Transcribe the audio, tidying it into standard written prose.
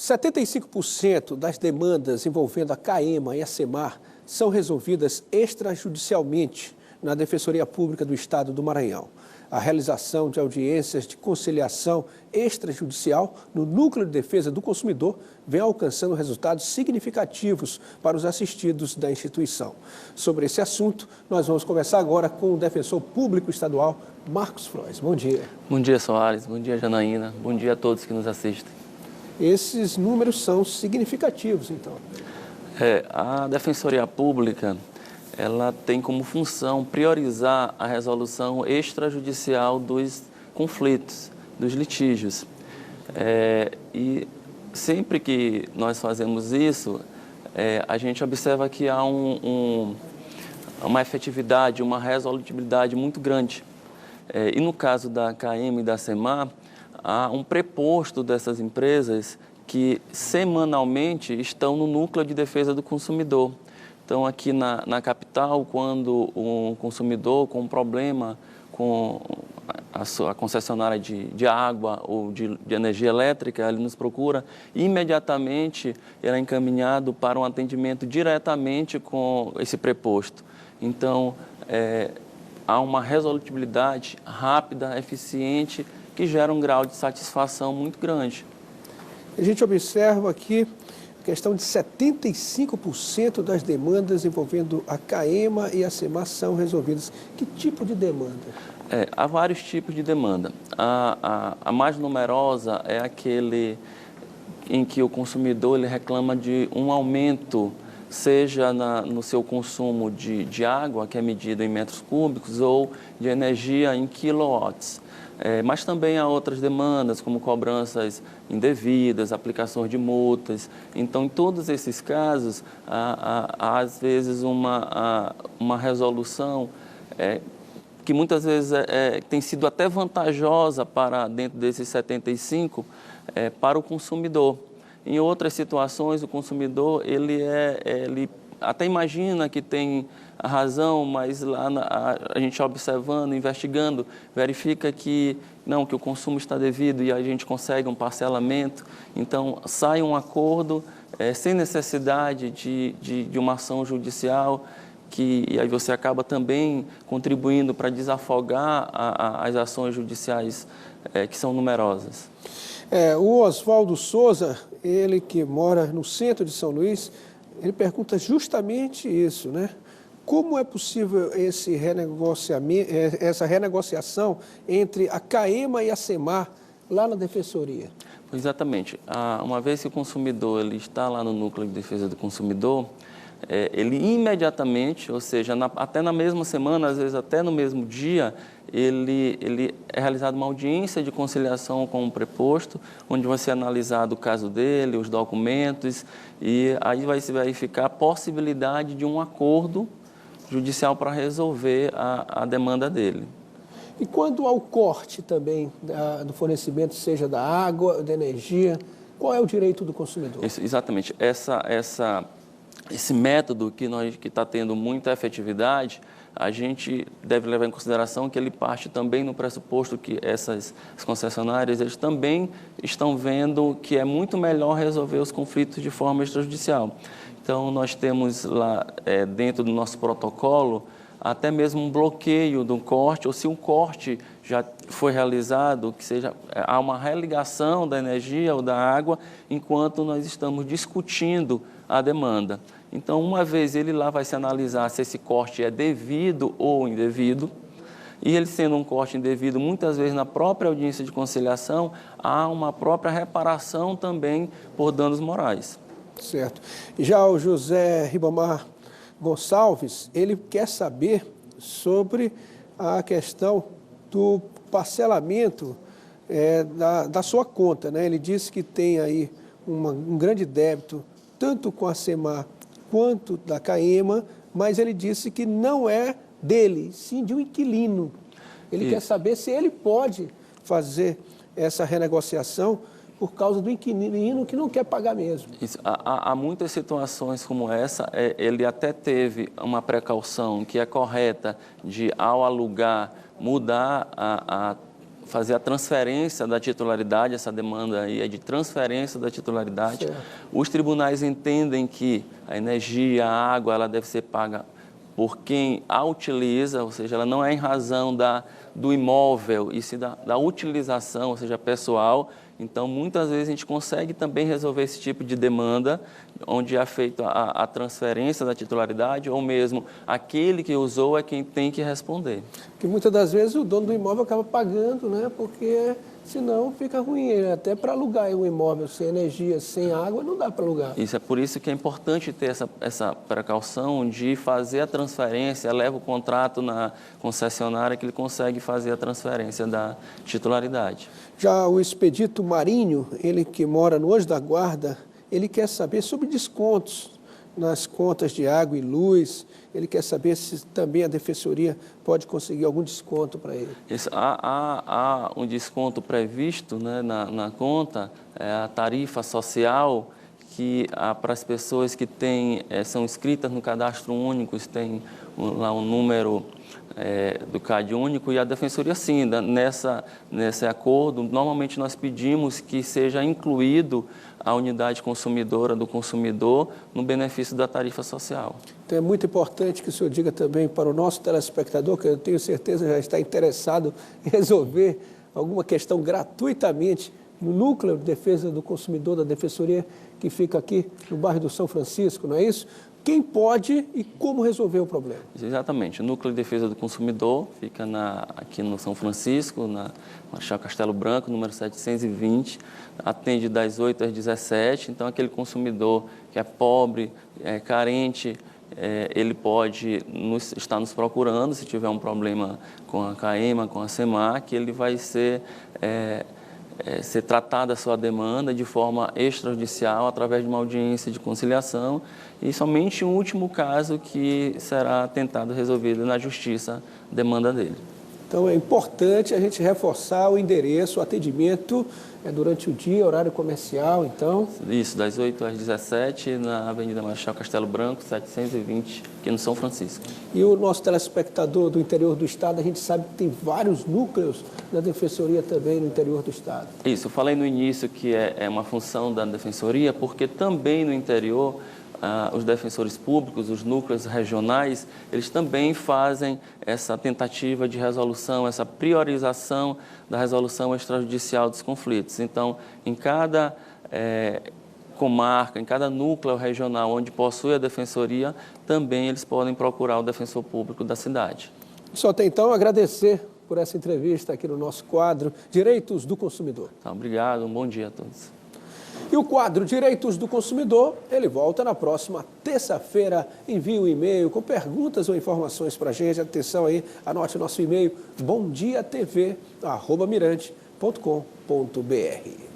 75% das demandas envolvendo a CAEMA e a SEMAR são resolvidas extrajudicialmente na Defensoria Pública do Estado do Maranhão. A realização de audiências de conciliação extrajudicial no Núcleo de Defesa do Consumidor vem alcançando resultados significativos para os assistidos da instituição. Sobre esse assunto, nós vamos conversar agora com o Defensor Público Estadual, Marcos Frois. Bom dia. Bom dia, Soares. Bom dia, Janaína. Bom dia a todos que nos assistem. Esses números são significativos, então. A Defensoria Pública, ela tem como função priorizar a resolução extrajudicial dos conflitos, dos litígios. E sempre que nós fazemos isso, a gente observa que há uma efetividade, uma resolutibilidade muito grande. E no caso da CAEMA e da SEMAR, há um preposto dessas empresas que semanalmente estão no Núcleo de Defesa do Consumidor. Então, aqui na capital, quando um consumidor com um problema com a concessionária de água ou de energia elétrica, ele nos procura, imediatamente ele é encaminhado para um atendimento diretamente com esse preposto. Então, há uma resolutibilidade rápida, eficiente, que gera um grau de satisfação muito grande. A gente observa aqui a questão de 75% das demandas envolvendo a CAEMA e a SEMAR são resolvidas. Que tipo de demanda? Há vários tipos de demanda. A mais numerosa é aquele em que o consumidor ele reclama de um aumento, seja no seu consumo de água, que é medido em metros cúbicos, ou de energia em quilowatts. Mas também há outras demandas, como cobranças indevidas, aplicações de multas. Então, em todos esses casos, há às vezes uma resolução que muitas vezes tem sido até vantajosa para dentro desses 75 para o consumidor. Em outras situações, o consumidor ele até imagina que tem a razão, mas lá a gente observando, investigando, verifica que não, que o consumo está devido e a gente consegue um parcelamento. Então, sai um acordo sem necessidade de uma ação judicial, e aí você acaba também contribuindo para desafogar as ações judiciais que são numerosas. O Oswaldo Souza, ele que mora no centro de São Luís, ele pergunta justamente isso, né? Como é possível essa renegociação entre a CAEMA e a SEMAR lá na Defensoria? Exatamente. Uma vez que o consumidor ele está lá no Núcleo de Defesa do Consumidor, ele imediatamente, ou seja, até na mesma semana, às vezes até no mesmo dia, ele é realizada uma audiência de conciliação com o preposto, onde vai ser analisado o caso dele, os documentos, e aí vai se verificar a possibilidade de um acordo judicial para resolver a demanda dele. E quanto ao corte também do fornecimento, seja da água, da energia, qual é o direito do consumidor? Exatamente. Esse método que está tendo muita efetividade, a gente deve levar em consideração que ele parte também no pressuposto que essas concessionárias eles também estão vendo que é muito melhor resolver os conflitos de forma extrajudicial. Então, nós temos lá dentro do nosso protocolo até mesmo um bloqueio do corte, ou se um corte já foi realizado, que seja, há uma religação da energia ou da água enquanto nós estamos discutindo a demanda. Então, uma vez ele lá vai se analisar se esse corte é devido ou indevido, e ele sendo um corte indevido, muitas vezes na própria audiência de conciliação, há uma própria reparação também por danos morais. Certo. Já o José Ribamar Gonçalves, ele quer saber sobre a questão do parcelamento da sua conta, né? Ele disse que tem aí um grande débito, tanto com a SEMAR quanto da CAEMA, mas ele disse que não é dele, sim de um inquilino. Ele quer saber se ele pode fazer essa renegociação por causa do inquilino que não quer pagar mesmo. Isso. Há muitas situações como essa, ele até teve uma precaução que é correta de, ao alugar, mudar fazer a transferência da titularidade, essa demanda aí é de transferência da titularidade. Certo. Os tribunais entendem que a energia, a água, ela deve ser paga por quem a utiliza, ou seja, ela não é em razão do imóvel, e sim da utilização, ou seja, pessoal. Então, muitas vezes a gente consegue também resolver esse tipo de demanda, onde é feita a transferência da titularidade, ou mesmo aquele que usou é quem tem que responder. Porque muitas das vezes o dono do imóvel acaba pagando, né? Porque senão fica ruim, até para alugar um imóvel sem energia, sem água, não dá para alugar. Isso é por isso que é importante ter essa precaução de fazer a transferência, leva o contrato na concessionária que ele consegue fazer a transferência da titularidade. Já o Expedito Marinho, ele que mora no Anjo da Guarda, ele quer saber sobre descontos nas contas de água e luz. Ele quer saber se também a Defensoria pode conseguir algum desconto para ele. Há um desconto previsto, né, na conta, a tarifa social, que para as pessoas que são inscritas no cadastro único, tem lá um número do CAD único, e a Defensoria, sim, nesse acordo, normalmente nós pedimos que seja incluído a unidade consumidora do consumidor no benefício da tarifa social. Então é muito importante que o senhor diga também para o nosso telespectador, que eu tenho certeza já está interessado em resolver alguma questão gratuitamente no Núcleo de Defesa do Consumidor da Defensoria, que fica aqui no bairro do São Francisco, não é isso? Quem pode e como resolver o problema? Exatamente. O Núcleo de Defesa do Consumidor fica aqui no São Francisco, na Marechal Castelo Branco, número 720, atende das 8 às 17, então aquele consumidor que é pobre, carente, ele pode estar nos procurando, se tiver um problema com a CAEMA, com a SEMAC, ele vai ser tratada a sua demanda de forma extrajudicial através de uma audiência de conciliação, e somente um último caso que será tentado resolvido na justiça a demanda dele. Então é importante a gente reforçar o endereço, o atendimento durante o dia, horário comercial, então. Isso, das 8 às 17, na Avenida Marechal Castelo Branco, 720, aqui no São Francisco. E o nosso telespectador do interior do estado, a gente sabe que tem vários núcleos da Defensoria também no interior do estado. Isso, eu falei no início que é uma função da Defensoria, porque também no interior os defensores públicos, os núcleos regionais, eles também fazem essa tentativa de resolução, essa priorização da resolução extrajudicial dos conflitos. Então, em cada comarca, em cada núcleo regional onde possui a Defensoria, também eles podem procurar o defensor público da cidade. Só tem então agradecer por essa entrevista aqui no nosso quadro Direitos do Consumidor. Tá, obrigado, um bom dia a todos. E o quadro Direitos do Consumidor, ele volta na próxima terça-feira. Envie um e-mail com perguntas ou informações para a gente. Atenção aí, anote o nosso e-mail, bomdiatv@mirante.com.br.